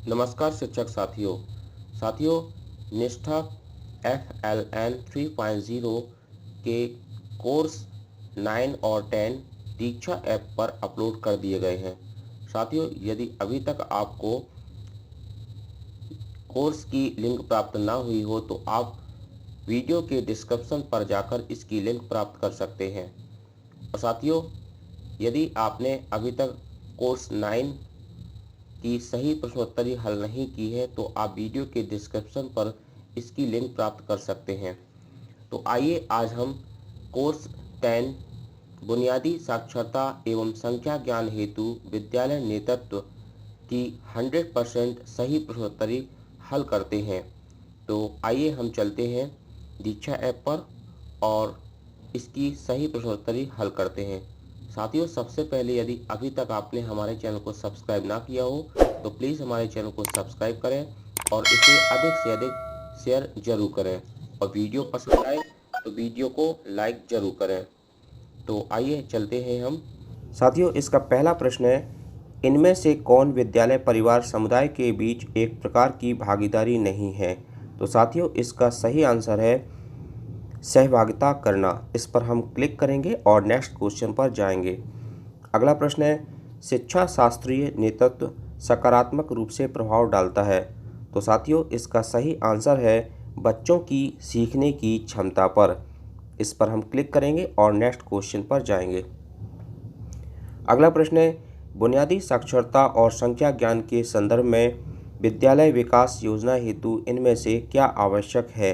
नमस्कार शिक्षक साथियों। निष्ठा FLN 3.0 के कोर्स 9 और 10 दीक्षा ऐप पर अपलोड कर दिए गए हैं। साथियों, यदि अभी तक आपको कोर्स की लिंक प्राप्त ना हुई हो तो आप वीडियो के डिस्क्रिप्शन पर जाकर इसकी लिंक प्राप्त कर सकते हैं। और साथियों, यदि आपने अभी तक कोर्स 9 की सही प्रश्नोत्तरी हल नहीं की है तो आप वीडियो के डिस्क्रिप्शन पर इसकी लिंक प्राप्त कर सकते हैं। तो आइए आज हम कोर्स 10 बुनियादी साक्षरता एवं संख्या ज्ञान हेतु विद्यालय नेतृत्व की 100% सही प्रश्नोत्तरी हल करते हैं। तो आइए हम चलते हैं दीक्षा ऐप पर और इसकी सही प्रश्नोत्तरी हल करते हैं। साथियों, सबसे पहले यदि अभी तक आपने हमारे चैनल को सब्सक्राइब ना किया हो तो प्लीज़ हमारे चैनल को सब्सक्राइब करें और इसे अधिक से अधिक शेयर जरूर करें और वीडियो पसंद आए तो वीडियो को लाइक जरूर करें। तो आइए चलते हैं हम। साथियों, इसका पहला प्रश्न है, इनमें से कौन विद्यालय परिवार समुदाय के बीच एक प्रकार की भागीदारी नहीं है? तो साथियों, इसका सही आंसर है सहभागिता करना। इस पर हम क्लिक करेंगे और नेक्स्ट क्वेश्चन पर जाएंगे। अगला प्रश्न है, शिक्षा शास्त्रीय नेतृत्व सकारात्मक रूप से प्रभाव डालता है। तो साथियों, इसका सही आंसर है बच्चों की सीखने की क्षमता पर। इस पर हम क्लिक करेंगे और नेक्स्ट क्वेश्चन पर जाएंगे। अगला प्रश्न है, बुनियादी साक्षरता और संख्या ज्ञान के संदर्भ में विद्यालय विकास योजना हेतु इनमें से क्या आवश्यक है?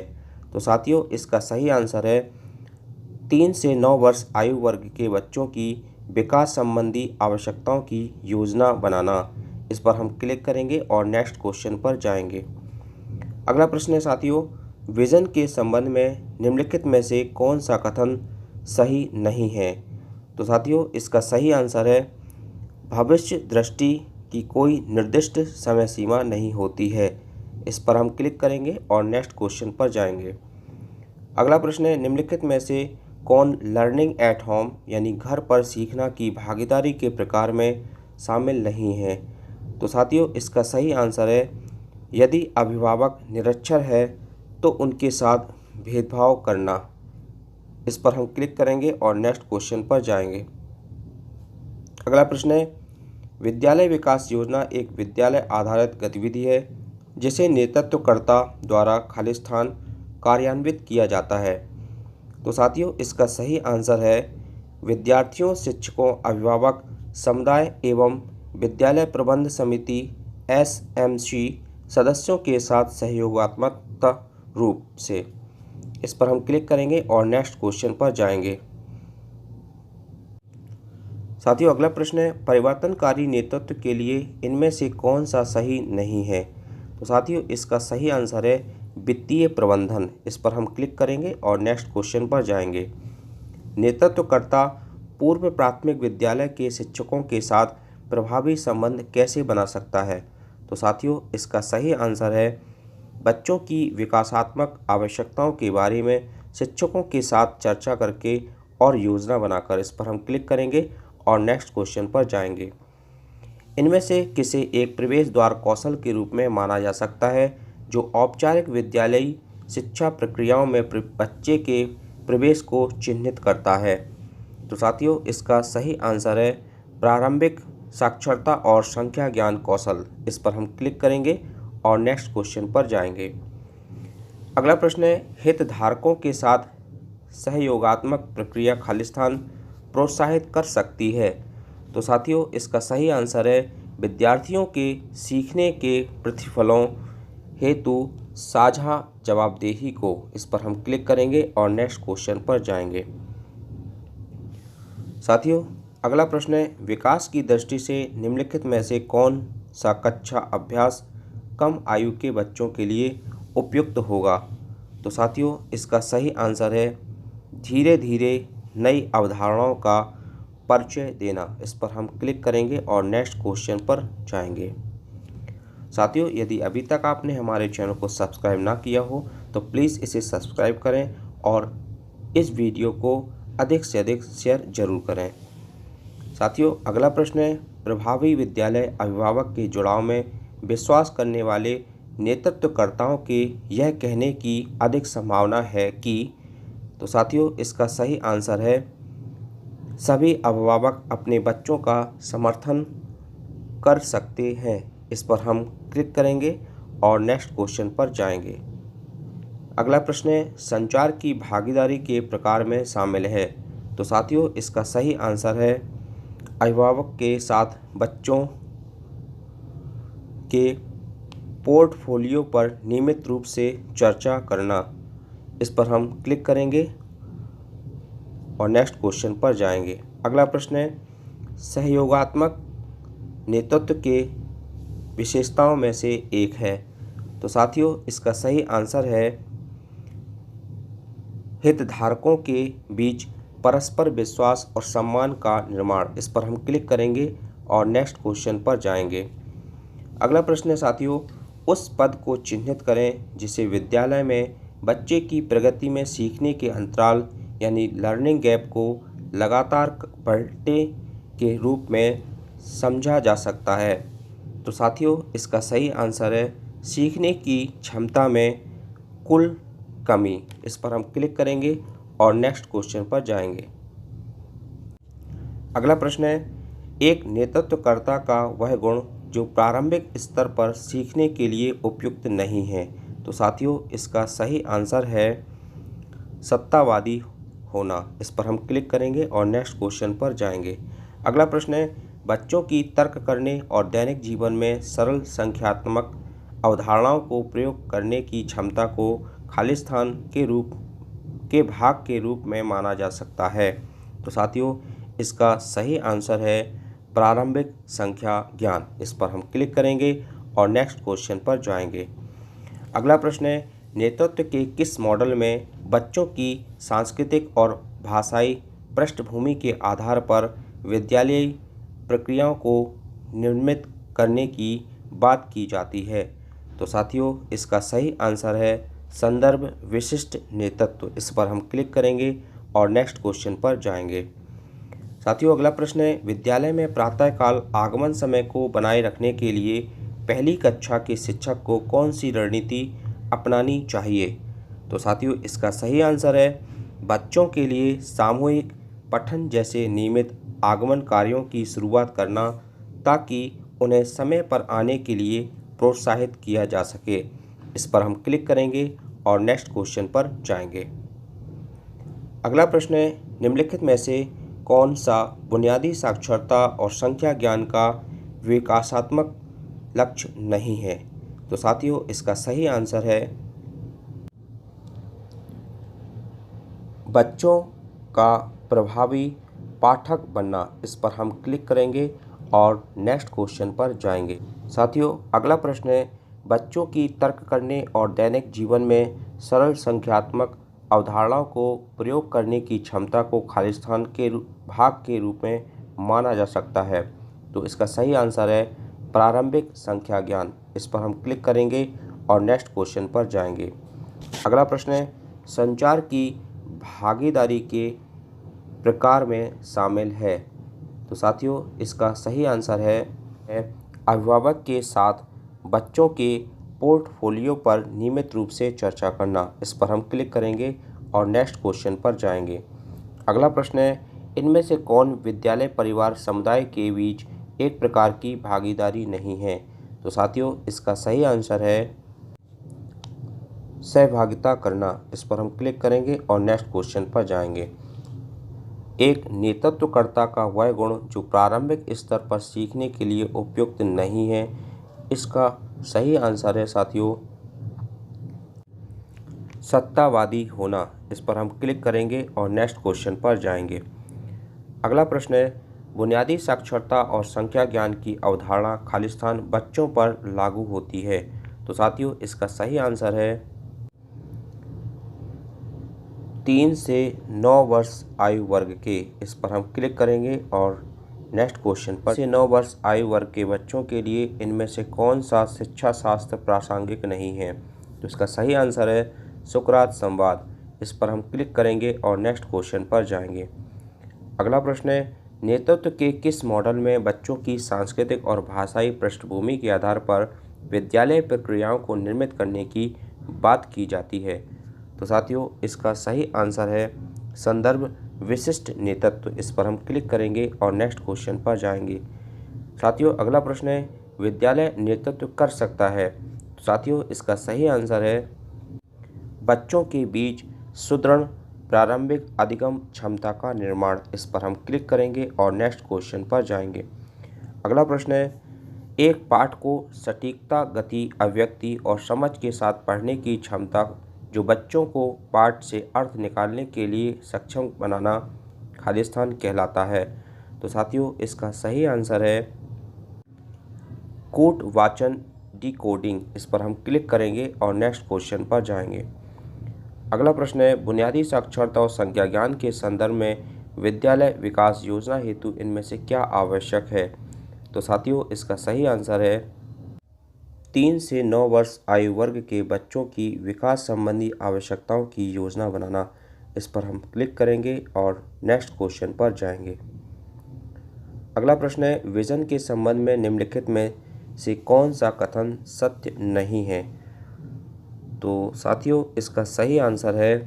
तो साथियों, इसका सही आंसर है 3 से 9 वर्ष आयु वर्ग के बच्चों की विकास संबंधी आवश्यकताओं की योजना बनाना। इस पर हम क्लिक करेंगे और नेक्स्ट क्वेश्चन पर जाएंगे। अगला प्रश्न है साथियों, विजन के संबंध में निम्नलिखित में से कौन सा कथन सही नहीं है? तो साथियों, इसका सही आंसर है भविष्य दृष्टि की कोई निर्दिष्ट समय सीमा नहीं होती है। इस पर हम क्लिक करेंगे और नेक्स्ट क्वेश्चन पर जाएंगे। अगला प्रश्न है, निम्नलिखित में से कौन लर्निंग एट होम यानी घर पर सीखना की भागीदारी के प्रकार में शामिल नहीं है? तो साथियों, इसका सही आंसर है यदि अभिभावक निरक्षर है तो उनके साथ भेदभाव करना। इस पर हम क्लिक करेंगे और नेक्स्ट क्वेश्चन पर जाएंगे। अगला प्रश्न है, विद्यालय विकास योजना एक विद्यालय आधारित गतिविधि है जिसे नेतृत्वकर्ता द्वारा खालिस्तान कार्यान्वित किया जाता है। तो साथियों, इसका सही आंसर है विद्यार्थियों, शिक्षकों, अभिभावक, समुदाय एवं विद्यालय प्रबंध समिति SMC सदस्यों के साथ सहयोगात्मक रूप से। इस पर हम क्लिक करेंगे और नेक्स्ट क्वेश्चन पर जाएंगे। साथियों, अगला प्रश्न है, परिवर्तनकारी नेतृत्व के लिए इनमें से कौन सा सही नहीं है? तो साथियों, इसका सही आंसर है वित्तीय प्रबंधन। इस पर हम क्लिक करेंगे और नेक्स्ट क्वेश्चन पर जाएंगे। नेतृत्वकर्ता पूर्व प्राथमिक विद्यालय के शिक्षकों के साथ प्रभावी संबंध कैसे बना सकता है? तो साथियों, इसका सही आंसर है बच्चों की विकासात्मक आवश्यकताओं के बारे में शिक्षकों के साथ चर्चा करके और योजना बनाकर। इस पर हम क्लिक करेंगे और नेक्स्ट क्वेश्चन पर जाएंगे। इनमें से किसे एक प्रवेश द्वार कौशल के रूप में माना जा सकता है जो औपचारिक विद्यालयी शिक्षा प्रक्रियाओं में बच्चे के प्रवेश को चिन्हित करता है? तो साथियों, इसका सही आंसर है प्रारंभिक साक्षरता और संख्या ज्ञान कौशल। इस पर हम क्लिक करेंगे और नेक्स्ट क्वेश्चन पर जाएंगे। अगला प्रश्न है, हितधारकों के साथ सहयोगात्मक प्रक्रिया खालिस्तान प्रोत्साहित कर सकती है? तो साथियों, इसका सही आंसर है विद्यार्थियों के सीखने के प्रतिफलों हेतु साझा जवाबदेही को। इस पर हम क्लिक करेंगे और नेक्स्ट क्वेश्चन पर जाएंगे। साथियों, अगला प्रश्न है, विकास की दृष्टि से निम्नलिखित में से कौन सा कक्षा अभ्यास कम आयु के बच्चों के लिए उपयुक्त होगा? तो साथियों, इसका सही आंसर है धीरे धीरे नई अवधारणाओं का परिचय देना। इस पर हम क्लिक करेंगे और नेक्स्ट क्वेश्चन पर जाएंगे। साथियों, यदि अभी तक आपने हमारे चैनल को सब्सक्राइब ना किया हो तो प्लीज़ इसे सब्सक्राइब करें और इस वीडियो को अधिक से अधिक शेयर जरूर करें। साथियों, अगला प्रश्न है, प्रभावी विद्यालय अभिभावक के जुड़ाव में विश्वास करने वाले नेतृत्वकर्ताओं के यह कहने की अधिक संभावना है कि, तो साथियों इसका सही आंसर है सभी अभिभावक अपने बच्चों का समर्थन कर सकते हैं। इस पर हम क्लिक करेंगे और नेक्स्ट क्वेश्चन पर जाएंगे। अगला प्रश्न है, संचार की भागीदारी के प्रकार में शामिल है। तो साथियों इसका सही आंसर है अभिभावक के साथ बच्चों के पोर्टफोलियो पर नियमित रूप से चर्चा करना। इस पर हम क्लिक करेंगे और नेक्स्ट क्वेश्चन पर जाएंगे। अगला प्रश्न है, सहयोगात्मक नेतृत्व के विशेषताओं में से एक है। तो साथियों इसका सही आंसर है हितधारकों के बीच परस्पर विश्वास और सम्मान का निर्माण। इस पर हम क्लिक करेंगे और नेक्स्ट क्वेश्चन पर जाएंगे। अगला प्रश्न है साथियों, उस पद को चिन्हित करें जिसे विद्यालय में बच्चे की प्रगति में सीखने के अंतराल यानी लर्निंग गैप को लगातार बढ़ते के रूप में समझा जा सकता है। तो साथियों इसका सही आंसर है सीखने की क्षमता में कुल कमी। इस पर हम क्लिक करेंगे और नेक्स्ट क्वेश्चन पर जाएंगे। अगला प्रश्न है, एक नेतृत्वकर्ता का वह गुण जो प्रारंभिक स्तर पर सीखने के लिए उपयुक्त नहीं है। तो साथियों इसका सही आंसर है सत्तावादी होना। इस पर हम क्लिक करेंगे और नेक्स्ट क्वेश्चन पर जाएंगे। अगला प्रश्न है, बच्चों की तर्क करने और दैनिक जीवन में सरल संख्यात्मक अवधारणाओं को प्रयोग करने की क्षमता को खालिस्तान के भाग के रूप में माना जा सकता है। तो साथियों इसका सही आंसर है प्रारंभिक संख्या ज्ञान। इस पर हम क्लिक करेंगे और नेक्स्ट क्वेश्चन पर जाएंगे। अगला प्रश्न है, नेतृत्व के किस मॉडल में बच्चों की सांस्कृतिक और भाषाई पृष्ठभूमि के आधार पर विद्यालयी प्रक्रियाओं को निर्मित करने की बात की जाती है। तो साथियों इसका सही आंसर है संदर्भ विशिष्ट नेतृत्व। इस पर हम क्लिक करेंगे और नेक्स्ट क्वेश्चन पर जाएंगे। साथियों अगला प्रश्न है, विद्यालय में प्रातःकाल आगमन समय को बनाए रखने के लिए पहली कक्षा के शिक्षक को कौन सी रणनीति अपनानी चाहिए। तो साथियों इसका सही आंसर है बच्चों के लिए सामूहिक पठन जैसे नियमित आगमन कार्यों की शुरुआत करना, ताकि उन्हें समय पर आने के लिए प्रोत्साहित किया जा सके। इस पर हम क्लिक करेंगे और नेक्स्ट क्वेश्चन पर जाएंगे। अगला प्रश्न है, निम्नलिखित में से कौन सा बुनियादी साक्षरता और संख्या ज्ञान का विकासात्मक लक्ष्य नहीं है। तो साथियों इसका सही आंसर है बच्चों का प्रभावी पाठक बनना। इस पर हम क्लिक करेंगे और नेक्स्ट क्वेश्चन पर जाएंगे। साथियों अगला प्रश्न है, बच्चों की तर्क करने और दैनिक जीवन में सरल संख्यात्मक अवधारणाओं को प्रयोग करने की क्षमता को खालिस्तान के भाग के रूप में माना जा सकता है। तो इसका सही आंसर है प्रारंभिक संख्या ज्ञान। इस पर हम क्लिक करेंगे और नेक्स्ट क्वेश्चन पर जाएंगे। अगला प्रश्न है, संचार की भागीदारी के प्रकार में शामिल है। तो साथियों इसका सही आंसर है अभिभावक के साथ बच्चों के पोर्टफोलियो पर नियमित रूप से चर्चा करना। इस पर हम क्लिक करेंगे और नेक्स्ट क्वेश्चन पर जाएंगे। अगला प्रश्न है, इनमें से कौन विद्यालय परिवार समुदाय के बीच एक प्रकार की भागीदारी नहीं है। तो साथियों इसका सही आंसर है सहभागिता करना। इस पर हम क्लिक करेंगे और नेक्स्ट क्वेश्चन पर जाएंगे। एक नेतृत्वकर्ता का वह गुण जो प्रारंभिक स्तर पर सीखने के लिए उपयुक्त नहीं है। इसका सही आंसर है साथियों सत्तावादी होना। इस पर हम क्लिक करेंगे और नेक्स्ट क्वेश्चन पर जाएंगे। अगला प्रश्न है, बुनियादी साक्षरता और संख्या ज्ञान की अवधारणा खालिस्तान बच्चों पर लागू होती है। तो साथियों इसका सही आंसर है 3 से 9 वर्ष आयु वर्ग के। इस पर हम क्लिक करेंगे और नेक्स्ट क्वेश्चन पर, से 9 वर्ष आयु वर्ग के बच्चों के लिए इनमें से कौन सा शिक्षा शास्त्र प्रासंगिक नहीं है। तो इसका सही आंसर है सुकरात संवाद। इस पर हम क्लिक करेंगे और नेक्स्ट क्वेश्चन पर जाएंगे। अगला प्रश्न है, नेतृत्व के किस मॉडल में बच्चों की सांस्कृतिक और भाषाई पृष्ठभूमि के आधार पर विद्यालय प्रक्रियाओं को निर्मित करने की बात की जाती है। तो साथियों इसका सही आंसर है संदर्भ विशिष्ट नेतृत्व। इस पर हम क्लिक करेंगे और नेक्स्ट क्वेश्चन पर जाएंगे। साथियों अगला प्रश्न है विद्यालय नेतृत्व कर सकता है। तो साथियों इसका सही आंसर है बच्चों के बीच सुदृढ़ प्रारंभिक अधिगम क्षमता का निर्माण। इस पर हम क्लिक करेंगे और नेक्स्ट क्वेश्चन पर जाएंगे। अगला प्रश्न है एक पाठ को सटीकता, गति, अभिव्यक्ति और समझ के साथ पढ़ने की क्षमता जो बच्चों को पाठ से अर्थ निकालने के लिए सक्षम बनाना खालिस्तान कहलाता है। तो साथियों इसका सही आंसर है कूट वाचन डिकोडिंग। इस पर हम क्लिक करेंगे और नेक्स्ट क्वेश्चन पर जाएंगे। अगला प्रश्न है बुनियादी साक्षरता और संख्या ज्ञान के संदर्भ में विद्यालय विकास योजना हेतु इनमें से क्या आवश्यक है। तो साथियों इसका सही आंसर है 3 से 9 वर्ष आयु वर्ग के बच्चों की विकास संबंधी आवश्यकताओं की योजना बनाना। इस पर हम क्लिक करेंगे और नेक्स्ट क्वेश्चन पर जाएंगे। अगला प्रश्न है विजन के संबंध में निम्नलिखित में से कौन सा कथन सत्य नहीं है। तो साथियों इसका सही आंसर है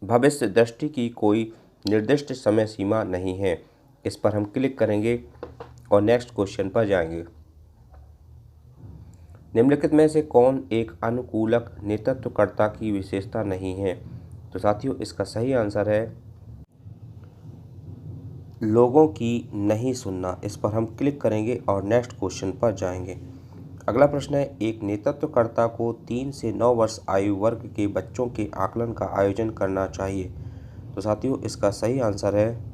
भविष्य दृष्टि की कोई निर्दिष्ट समय सीमा नहीं है। इस पर हम क्लिक करेंगे और नेक्स्ट क्वेश्चन पर जाएंगे। निम्नलिखित में से कौन एक अनुकूलक नेतृत्वकर्ता की विशेषता नहीं है। तो साथियों इसका सही आंसर है लोगों की नहीं सुनना। इस पर हम क्लिक करेंगे और नेक्स्ट क्वेश्चन पर जाएंगे। अगला प्रश्न है एक नेतृत्वकर्ता को 3 से 9 वर्ष आयु वर्ग के बच्चों के आकलन का आयोजन करना चाहिए। तो साथियों इसका सही आंसर है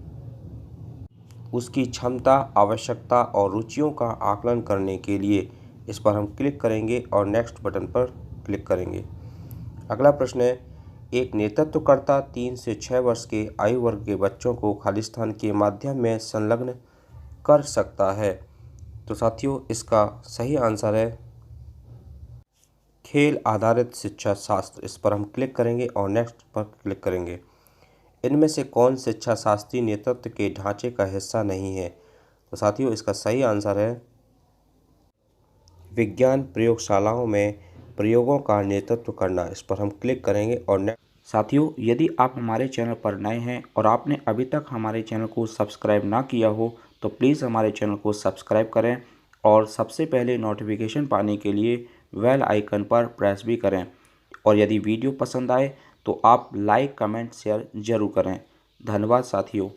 उसकी क्षमता, आवश्यकता और रुचियों का आकलन करने के लिए। इस पर हम क्लिक करेंगे और नेक्स्ट बटन पर क्लिक करेंगे। अगला प्रश्न है एक नेतृत्वकर्ता 3 से 6 वर्ष के आयु वर्ग के बच्चों को खालिस्तान के माध्यम में संलग्न कर सकता है। तो साथियों इसका सही आंसर है खेल आधारित शिक्षा शास्त्र। इस पर हम क्लिक करेंगे और नेक्स्ट पर क्लिक करेंगे। इनमें से कौन शिक्षा शास्त्रीय नेतृत्व के ढांचे का हिस्सा नहीं है। तो साथियों इसका सही आंसर है विज्ञान प्रयोगशालाओं में प्रयोगों का नेतृत्व करना। इस पर हम क्लिक करेंगे और साथियों यदि आप हमारे चैनल पर नए हैं और आपने अभी तक हमारे चैनल को सब्सक्राइब ना किया हो तो प्लीज़ हमारे चैनल को सब्सक्राइब करें और सबसे पहले नोटिफिकेशन पाने के लिए बेल आइकन पर प्रेस भी करें। और यदि वीडियो पसंद आए तो आप लाइक, कमेंट, शेयर जरूर करें। धन्यवाद साथियों।